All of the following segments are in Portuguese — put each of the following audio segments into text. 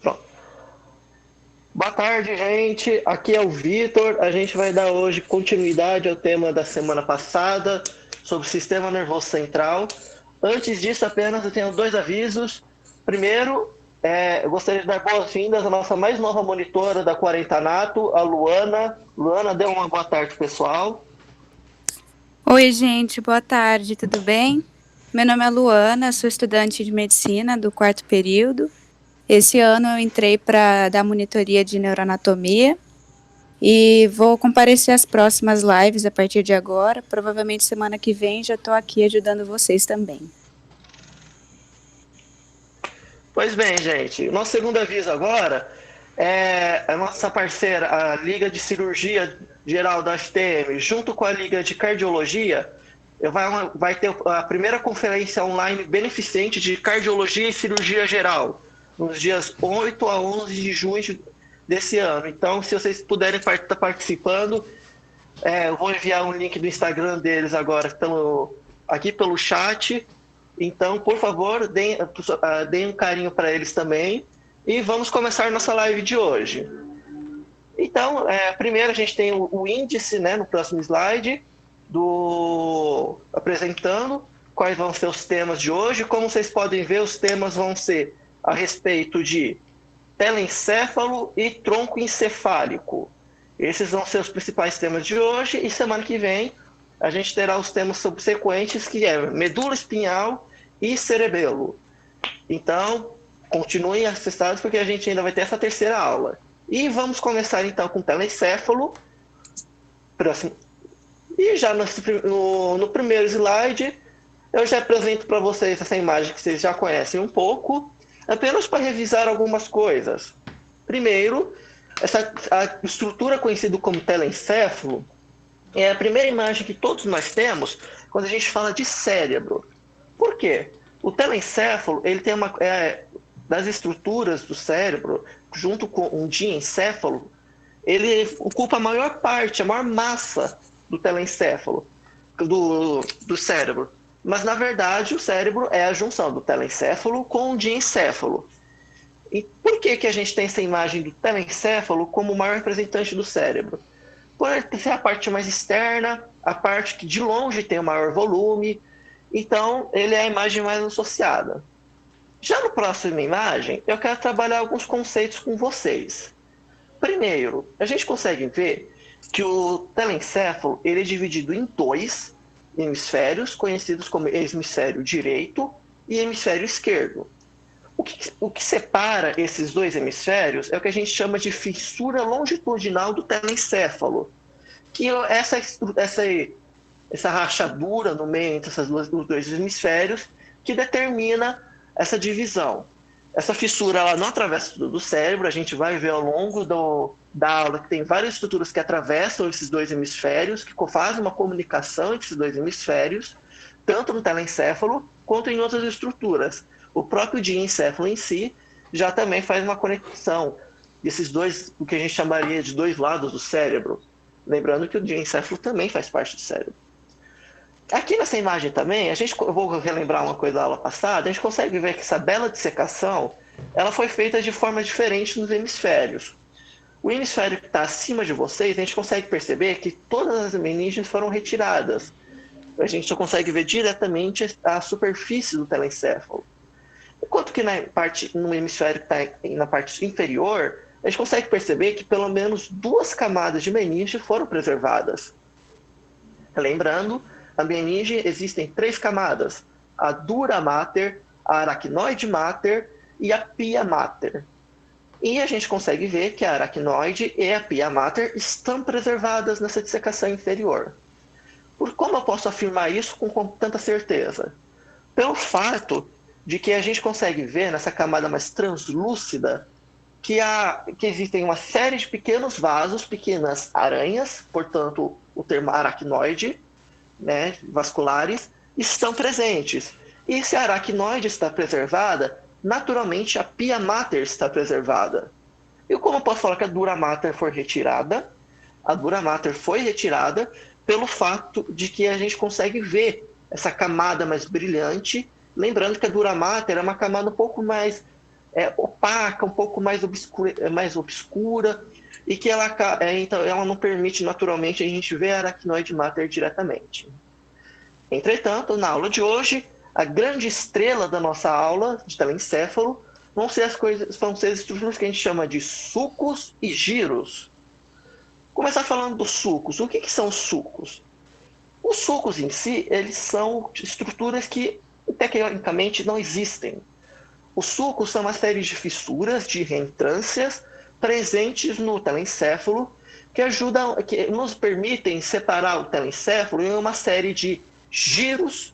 Pronto. Boa tarde, gente. Aqui é o Vitor. A gente vai dar hoje continuidade ao tema da semana passada sobre o sistema nervoso central. Antes disso, apenas eu tenho dois avisos. Primeiro, eu gostaria de dar boas-vindas à nossa mais nova monitora da Quarentanato, a Luana. Luana, dê uma boa tarde, pessoal. Oi, gente, boa tarde, tudo bem? Meu nome é Luana, sou estudante de medicina do quarto período. Esse ano eu entrei para dar monitoria de neuroanatomia e vou comparecer às próximas lives a partir de agora. Provavelmente semana que vem já estou aqui ajudando vocês também. Pois bem, gente, o nosso segundo aviso agora é a nossa parceira, a Liga de Cirurgia Geral da STM, junto com a Liga de Cardiologia, vai ter a primeira conferência online beneficente de cardiologia e cirurgia geral, nos dias 8 a 11 de junho desse ano. Então, se vocês puderem estar participando, eu vou enviar um link do Instagram deles agora aqui pelo chat. Então, por favor, deem um carinho para eles também. E vamos começar nossa live de hoje. Então, primeiro a gente tem o índice, né, no próximo slide, apresentando quais vão ser os temas de hoje. Como vocês podem ver, os temas vão ser a respeito de telencéfalo e tronco encefálico. Esses vão ser os principais temas de hoje, e semana que vem a gente terá os temas subsequentes, que é medula espinhal e cerebelo. Então, continuem acessados, porque a gente ainda vai ter essa terceira aula. E vamos começar então com telencéfalo. E já no primeiro slide, eu já apresento para vocês essa imagem que vocês já conhecem um pouco, apenas para revisar algumas coisas. Primeiro, a estrutura conhecida como telencéfalo é a primeira imagem que todos nós temos quando a gente fala de cérebro. Por quê? O telencéfalo, ele tem das estruturas do cérebro, junto com um diencéfalo, ele ocupa a maior parte, a maior massa do telencéfalo, do cérebro. Mas, na verdade, o cérebro é a junção do telencéfalo com o diencéfalo. E por que a gente tem essa imagem do telencéfalo como o maior representante do cérebro? Por ser a parte mais externa, a parte que de longe tem o maior volume, então ele é a imagem mais associada. Já no próximo imagem, eu quero trabalhar alguns conceitos com vocês. Primeiro, a gente consegue ver que o telencéfalo ele é dividido em dois hemisférios, conhecidos como hemisfério direito e hemisfério esquerdo. O que separa esses dois hemisférios é o que a gente chama de fissura longitudinal do telencéfalo, que é essa rachadura no meio entre os dois hemisférios que determina essa divisão. Essa fissura ela não atravessa do cérebro, a gente vai ver ao longo da aula que tem várias estruturas que atravessam esses dois hemisférios, que fazem uma comunicação entre esses dois hemisférios, tanto no telencéfalo quanto em outras estruturas. O próprio diencéfalo em si já também faz uma conexão desses dois, o que a gente chamaria de dois lados do cérebro. Lembrando que o diencéfalo também faz parte do cérebro. Aqui nessa imagem também, eu vou relembrar uma coisa da aula passada, a gente consegue ver que essa bela dissecação ela foi feita de forma diferente nos hemisférios. O hemisfério que está acima de vocês, a gente consegue perceber que todas as meninges foram retiradas. A gente só consegue ver diretamente a superfície do telencéfalo. Enquanto que no hemisfério que está na parte inferior, a gente consegue perceber que pelo menos duas camadas de meninge foram preservadas. Lembrando, a meninge existem três camadas: a dura mater, a aracnoide mater e a pia mater. E a gente consegue ver que a aracnoide e a pia mater estão preservadas nessa dissecação inferior. Como eu posso afirmar isso com tanta certeza? Pelo fato de que a gente consegue ver nessa camada mais translúcida que existem uma série de pequenos vasos, pequenas aranhas, portanto o termo aracnoide, né, vasculares, estão presentes. E se a aracnoide está preservada, naturalmente a pia mater está preservada. E como eu posso falar que a dura mater foi retirada? A dura mater foi retirada pelo fato de que a gente consegue ver essa camada mais brilhante. Lembrando que a dura mater é uma camada um pouco mais opaca, um pouco mais obscura, e que então, ela não permite naturalmente a gente ver a aracnoide mater diretamente. Entretanto, na aula de hoje, a grande estrela da nossa aula de telencéfalo vão ser as estruturas que a gente chama de sulcos e giros. Começar falando dos sulcos. O que são os sulcos? Os sulcos em si, eles são estruturas que tecnicamente não existem. Os sulcos são uma série de fissuras, de reentrâncias presentes no telencéfalo que nos permitem separar o telencéfalo em uma série de giros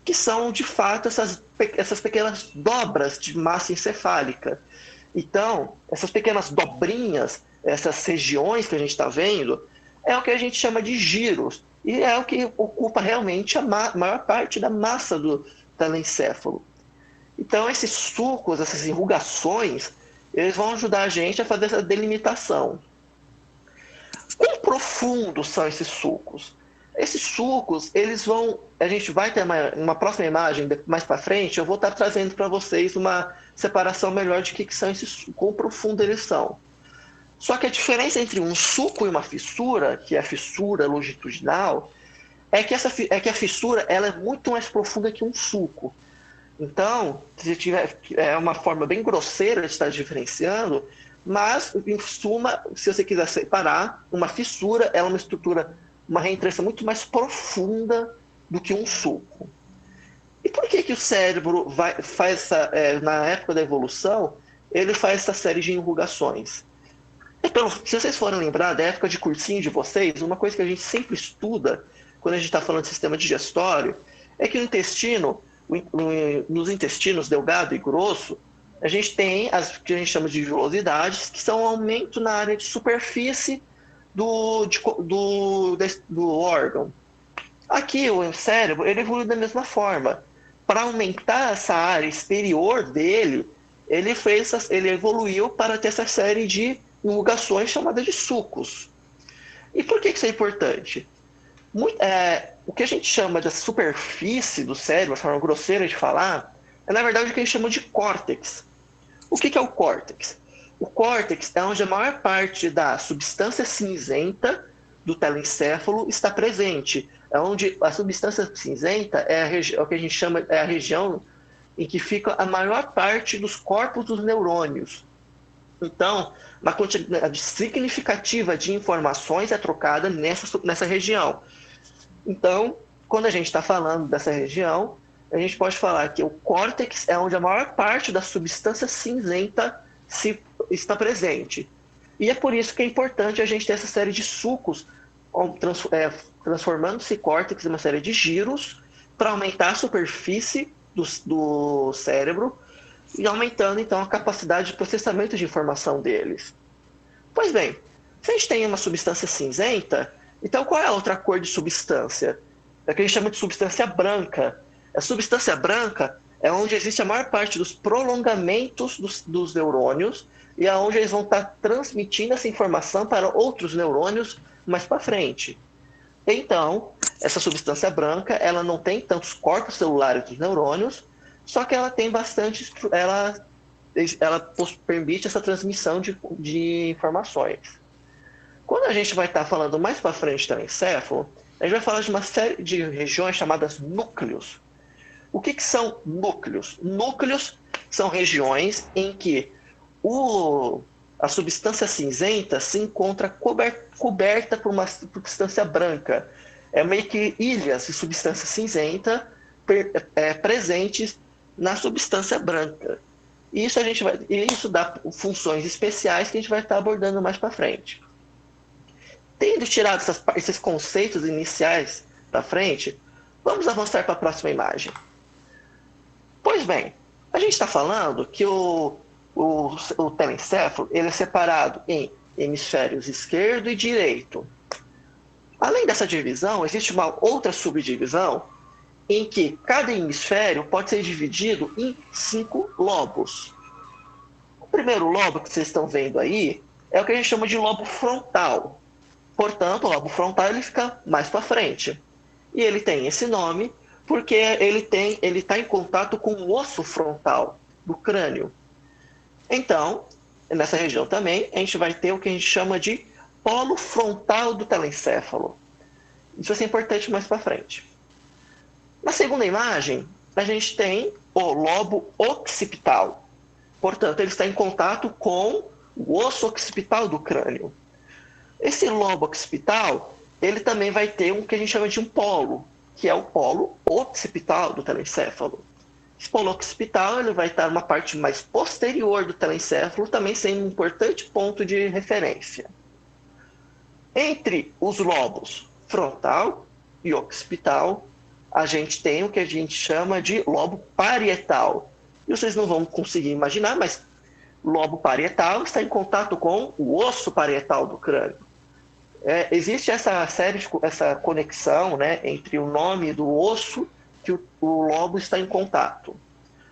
que são, de fato, essas pequenas dobras de massa encefálica. Então, essas pequenas dobrinhas, essas regiões que a gente está vendo, é o que a gente chama de giros, e é o que ocupa realmente a maior parte da massa do telencéfalo. Então, esses sulcos, essas enrugações, eles vão ajudar a gente a fazer essa delimitação. Quão profundos são esses sulcos? Esses sulcos, a gente vai ter uma próxima imagem, mais para frente, eu vou estar trazendo para vocês uma separação melhor de que são esses, quão profundo eles são. Só que a diferença entre um sulco e uma fissura, que é a fissura longitudinal, é que a fissura ela é muito mais profunda que um sulco. Então, é uma forma bem grosseira de estar diferenciando, mas, em suma, se você quiser separar, uma fissura ela é uma estrutura, uma reentrância muito mais profunda do que um sulco. E por que o cérebro na época da evolução, ele faz essa série de enrugações? Se vocês forem lembrar da época de cursinho de vocês, uma coisa que a gente sempre estuda quando a gente está falando de sistema digestório é que o intestino, nos intestinos delgado e grosso, a gente tem as que a gente chama de vilosidades, que são um aumento na área de superfície do órgão. Aqui, o cérebro, ele evolui da mesma forma. Para aumentar essa área exterior dele, ele evoluiu para ter essa série de enrugações chamadas de sulcos. E por que isso é importante? O que a gente chama de superfície do cérebro, a forma grosseira de falar, é na verdade o que a gente chama de córtex. O que é o córtex? O córtex é onde a maior parte da substância cinzenta do telencéfalo está presente. É onde a substância cinzenta o que a gente chama a região em que fica a maior parte dos corpos dos neurônios. Então, uma quantidade significativa de informações é trocada nessa região. Então, quando a gente está falando dessa região, a gente pode falar que o córtex é onde a maior parte da substância cinzenta está presente. E é por isso que é importante a gente ter essa série de sulcos, transformando esse córtex em uma série de giros para aumentar a superfície do cérebro e aumentando, então, a capacidade de processamento de informação deles. Pois bem, se a gente tem uma substância cinzenta, então qual é a outra cor de substância? É o que a gente chama de substância branca. A substância branca é onde existe a maior parte dos prolongamentos dos neurônios e é onde eles vão estar transmitindo essa informação para outros neurônios mais para frente. Então, essa substância branca, ela não tem tantos corpos celulares dos neurônios, só que ela tem bastante, ela permite essa transmissão de informações. Quando a gente vai estar falando mais para frente do telencéfalo, a gente vai falar de uma série de regiões chamadas núcleos. O que são núcleos? Núcleos são regiões em que a substância cinzenta se encontra coberta por uma substância branca. É meio que ilhas de substância cinzenta presentes na substância branca. E isso dá funções especiais que a gente vai estar abordando mais para frente. Tendo tirado esses conceitos iniciais para frente, vamos avançar para a próxima imagem. Pois bem, a gente está falando que o telencéfalo ele é separado em hemisférios esquerdo e direito. Além dessa divisão, existe uma outra subdivisão em que cada hemisfério pode ser dividido em 5 lobos. O primeiro lobo que vocês estão vendo aí é o que a gente chama de lobo frontal. Portanto, o lobo frontal ele fica mais para frente. E ele tem esse nome porque ele está em contato com o osso frontal do crânio. Então, nessa região também, a gente vai ter o que a gente chama de polo frontal do telencéfalo. Isso vai ser importante mais para frente. Na segunda imagem, a gente tem o lobo occipital. Portanto, ele está em contato com o osso occipital do crânio. Esse lobo occipital, ele também vai ter um que a gente chama de um polo, que é o polo occipital do telencéfalo. Esse polo occipital, ele vai estar numa parte mais posterior do telencéfalo, também sendo um importante ponto de referência. Entre os lobos frontal e occipital, a gente tem o que a gente chama de lobo parietal. E vocês não vão conseguir imaginar, mas lobo parietal está em contato com o osso parietal do crânio. Existe essa conexão, né, entre o nome do osso que o lobo está em contato.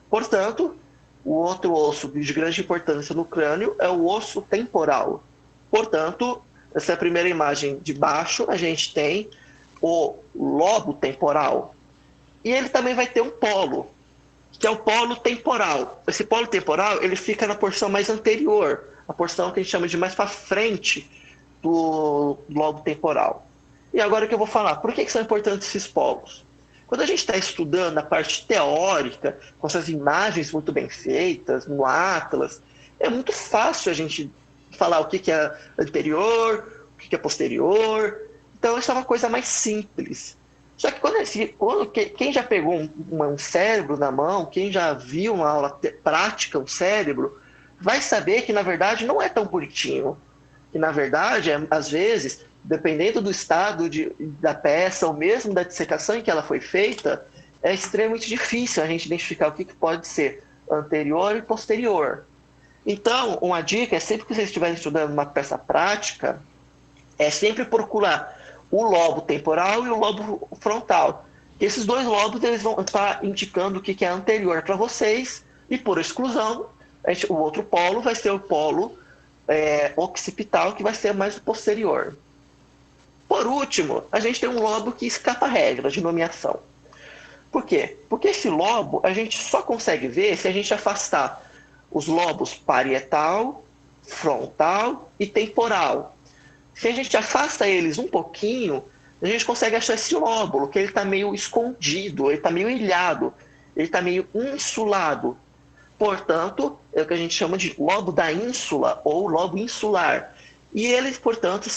Portanto, o outro osso de grande importância no crânio é o osso temporal. Portanto, essa primeira imagem de baixo, a gente tem o lobo temporal. E ele também vai ter um polo, que é o polo temporal. Esse polo temporal, ele fica na porção mais anterior, a porção que a gente chama de mais para frente do lobo temporal. E agora que eu vou falar, por que são importantes esses polos? Quando a gente está estudando a parte teórica, com essas imagens muito bem feitas, no Atlas, é muito fácil a gente falar o que é anterior, o que é posterior. Então, essa é uma coisa mais simples. Só que quem já pegou um cérebro na mão, quem já viu uma aula prática, um cérebro, vai saber que, na verdade, não é tão bonitinho. Que, na verdade, às vezes, dependendo do estado da peça, ou mesmo da dissecação em que ela foi feita, é extremamente difícil a gente identificar o que pode ser anterior e posterior. Então, uma dica é sempre que vocês estiverem estudando uma peça prática, é sempre procurar o lobo temporal e o lobo frontal. Esses dois lobos eles vão estar indicando o que é anterior para vocês, e por exclusão, o outro polo vai ser o polo occipital, que vai ser mais o posterior. Por último, a gente tem um lobo que escapa a regra de nomeação. Por quê? Porque esse lobo a gente só consegue ver se a gente afastar os lobos parietal, frontal e temporal. Se a gente afasta eles um pouquinho, a gente consegue achar esse lóbulo, que ele está meio escondido, ele está meio ilhado, ele está meio insulado. Portanto, é o que a gente chama de lobo da ínsula ou lobo insular. E ele, portanto,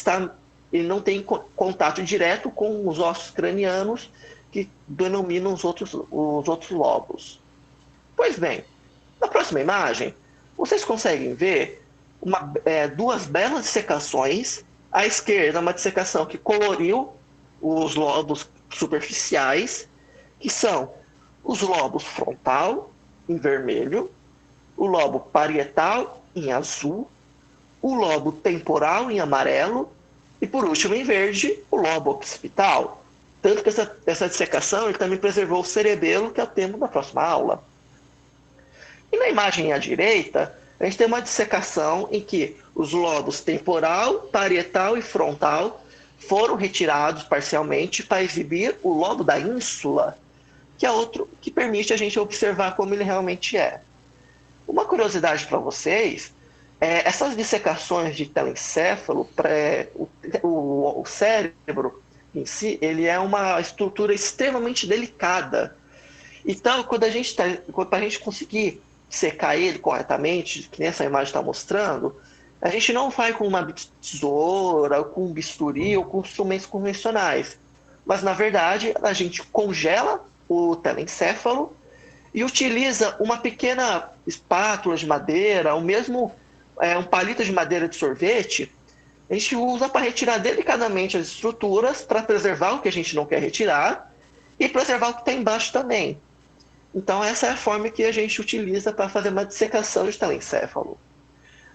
ele não tem contato direto com os ossos cranianos que denominam os outros lobos. Pois bem, na próxima imagem, vocês conseguem ver duas belas dissecações. À esquerda, uma dissecação que coloriu os lobos superficiais, que são os lobos frontal, em vermelho, o lobo parietal, em azul, o lobo temporal, em amarelo, e, por último, em verde, o lobo occipital. Tanto que essa dissecação ele também preservou o cerebelo, que é o tema da próxima aula. E na imagem à direita, a gente tem uma dissecação em que os lobos temporal, parietal e frontal foram retirados parcialmente para exibir o lobo da ínsula, que é outro que permite a gente observar como ele realmente é. Uma curiosidade para vocês, essas dissecações de telencéfalo, o cérebro em si, ele é uma estrutura extremamente delicada. Então, quando a gente conseguir secar ele corretamente, que nem essa imagem está mostrando, a gente não vai com uma tesoura, ou com um bisturi, ou com instrumentos convencionais. Mas, na verdade, a gente congela o telencéfalo e utiliza uma pequena espátula de madeira, ou mesmo um palito de madeira de sorvete. A gente usa para retirar delicadamente as estruturas, para preservar o que a gente não quer retirar e preservar o que está embaixo também. Então, essa é a forma que a gente utiliza para fazer uma dissecação de telencéfalo.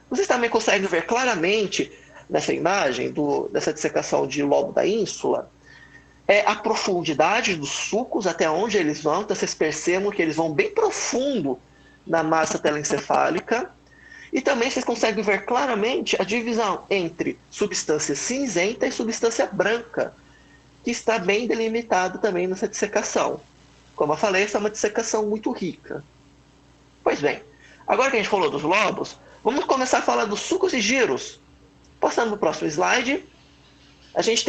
Vocês também conseguem ver claramente, nessa imagem, dessa dissecação de lobo da ínsula, a profundidade dos sulcos, até onde eles vão. Então, vocês percebam que eles vão bem profundo na massa telencefálica. E também vocês conseguem ver claramente a divisão entre substância cinzenta e substância branca, que está bem delimitado também nessa dissecação. Como eu falei, essa é uma dissecação muito rica. Pois bem, Agora que a gente falou dos lobos, vamos começar a falar dos sulcos e giros. Passando para o próximo slide, a gente tem